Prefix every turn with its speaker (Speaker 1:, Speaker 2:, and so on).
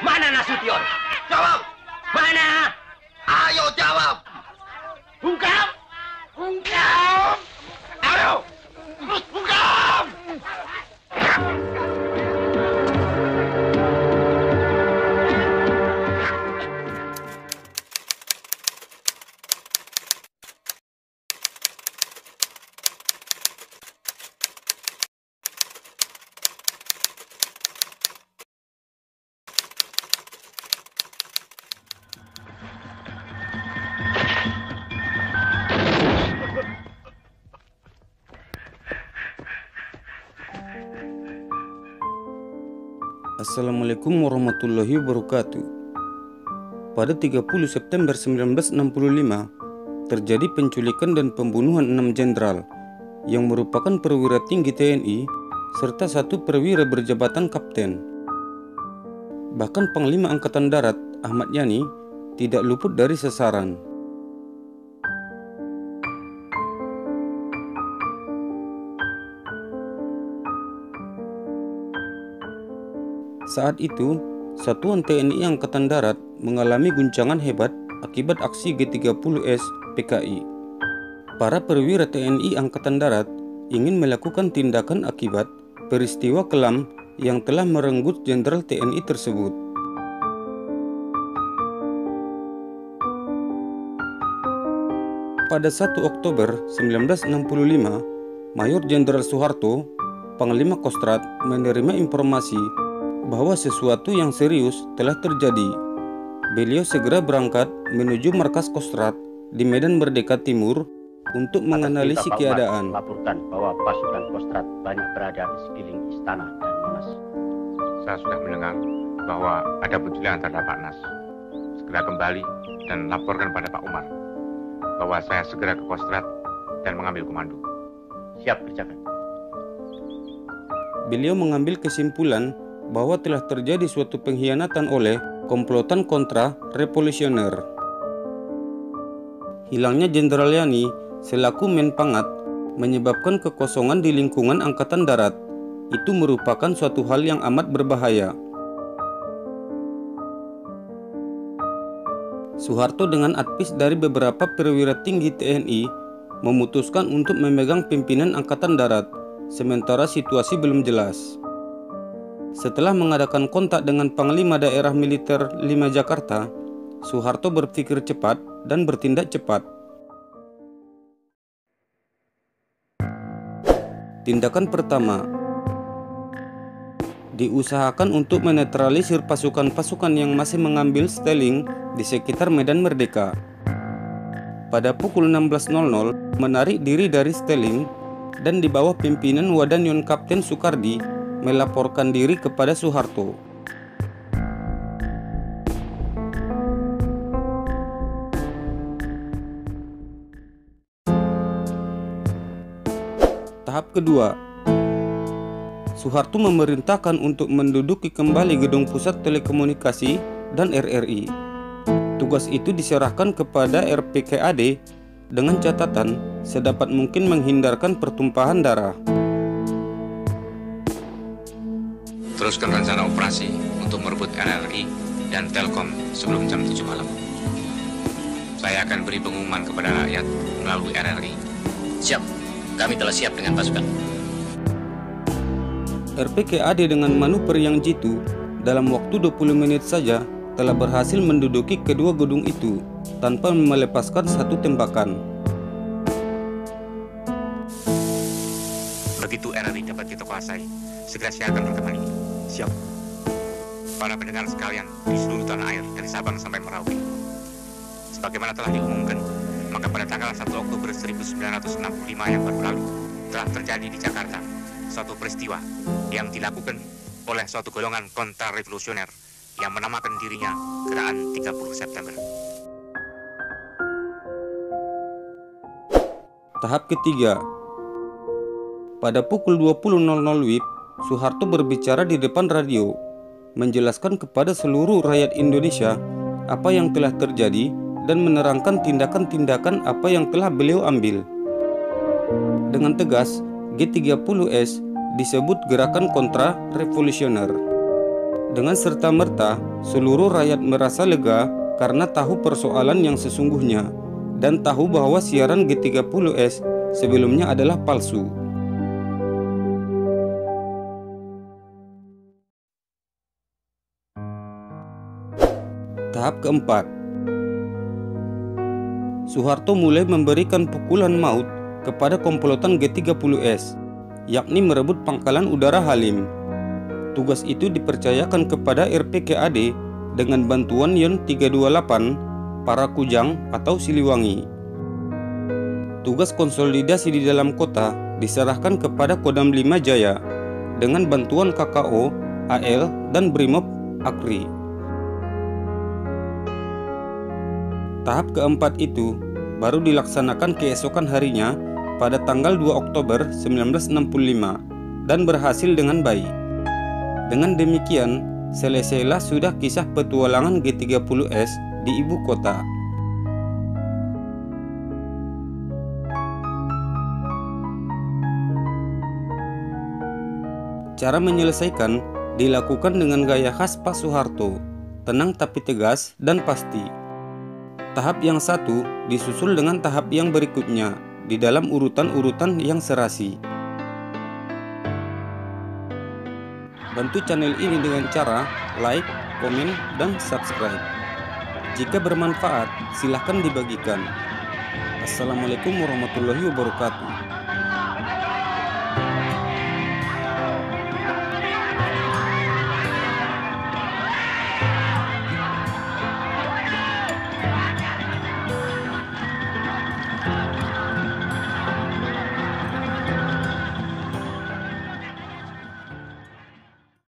Speaker 1: Mana Nasution?
Speaker 2: Jawab!
Speaker 1: Mana?
Speaker 2: Ayo jawab!
Speaker 1: Ungkap! Ungkap!
Speaker 2: Ayo! Terus ungkap!
Speaker 3: Assalamualaikum warahmatullahi wabarakatuh. Pada 30 September 1965, terjadi penculikan dan pembunuhan 6 jenderal yang merupakan perwira tinggi TNI serta 1 perwira berjabatan kapten. Bahkan Panglima Angkatan Darat Ahmad Yani tidak luput dari sasaran. Saat itu, Satuan TNI Angkatan Darat mengalami guncangan hebat akibat aksi G30S PKI. Para perwira TNI Angkatan Darat ingin melakukan tindakan akibat peristiwa kelam yang telah merenggut jenderal TNI tersebut. Pada 1 Oktober 1965, Mayor Jenderal Soeharto, Panglima Kostrad, menerima informasi bahwa sesuatu yang serius telah terjadi. Beliau segera berangkat menuju markas Kostrad di Medan Merdeka Timur untuk menganalisis keadaan.
Speaker 4: Laporkan bahwa pasukan Kostrad banyak berada di sekeliling istana dan Monas.
Speaker 5: Saya sudah mendengar bahwa ada penculikan terhadap Pak Nas. Segera kembali dan laporkan pada Pak Umar bahwa saya segera ke Kostrad dan mengambil komando.
Speaker 4: Siap kerjakan.
Speaker 3: Beliau mengambil kesimpulan bahwa telah terjadi suatu pengkhianatan oleh komplotan kontra revolusioner. Hilangnya Jenderal Yani selaku Menpangat menyebabkan kekosongan di lingkungan Angkatan Darat. Itu merupakan suatu hal yang amat berbahaya. Soeharto dengan advis dari beberapa perwira tinggi TNI memutuskan untuk memegang pimpinan Angkatan Darat, sementara situasi belum jelas. Setelah mengadakan kontak dengan Panglima Daerah Militer 5 Jakarta, Soeharto berpikir cepat dan bertindak cepat. Tindakan pertama, diusahakan untuk menetralisir pasukan-pasukan yang masih mengambil steling di sekitar Medan Merdeka. Pada pukul 16.00, menarik diri dari steling dan di bawah pimpinan Wadanyon Kapten Soekardi melaporkan diri kepada Soeharto. Tahap kedua, Soeharto memerintahkan untuk menduduki kembali Gedung Pusat Telekomunikasi dan RRI. Tugas itu diserahkan kepada RPKAD dengan catatan sedapat mungkin menghindarkan pertumpahan darah.
Speaker 5: Teruskan rencana operasi untuk merebut RRI dan Telkom sebelum jam 7 malam. Saya akan beri pengumuman kepada rakyat melalui RRI.
Speaker 4: Siap, kami telah siap dengan pasukan.
Speaker 3: RPKAD dengan manuver yang jitu dalam waktu 20 menit saja telah berhasil menduduki kedua gedung itu tanpa melepaskan satu tembakan.
Speaker 5: Begitu RRI dapat kita kuasai, segera siarkan rekaman ini.
Speaker 2: Siap.
Speaker 5: Para pendengar sekalian di seluruh tanah air dari Sabang sampai Merauke. Sebagaimana telah diumumkan, maka pada tanggal 1 Oktober 1965 yang baru lalu telah terjadi di Jakarta suatu peristiwa yang dilakukan oleh suatu golongan kontra-revolusioner yang menamakan dirinya Gerakan 30 September.
Speaker 3: Tahap ketiga, pada pukul 20.00 WIB, Soeharto berbicara di depan radio, menjelaskan kepada seluruh rakyat Indonesia apa yang telah terjadi dan menerangkan tindakan-tindakan apa yang telah beliau ambil. Dengan tegas, G30S disebut gerakan kontra revolusioner. Dengan serta-merta, seluruh rakyat merasa lega karena tahu persoalan yang sesungguhnya dan tahu bahwa siaran G30S sebelumnya adalah palsu. Tahap keempat, Soeharto mulai memberikan pukulan maut kepada komplotan G30S, yakni merebut pangkalan udara Halim. Tugas itu dipercayakan kepada RPKAD dengan bantuan Yon 328 Parakujang atau Siliwangi. Tugas konsolidasi di dalam kota diserahkan kepada Kodam 5 Jaya dengan bantuan KKO, AL, dan Brimob Akri. Tahap keempat itu baru dilaksanakan keesokan harinya pada tanggal 2 Oktober 1965 dan berhasil dengan baik. Dengan demikian, selesailah sudah kisah petualangan G30S di ibu kota. Cara menyelesaikan dilakukan dengan gaya khas Pak Soeharto, tenang tapi tegas dan pasti. Tahap yang satu disusul dengan tahap yang berikutnya di dalam urutan-urutan yang serasi. Bantu channel ini dengan cara like, komen, dan subscribe. Jika bermanfaat, silahkan dibagikan. Assalamualaikum warahmatullahi wabarakatuh.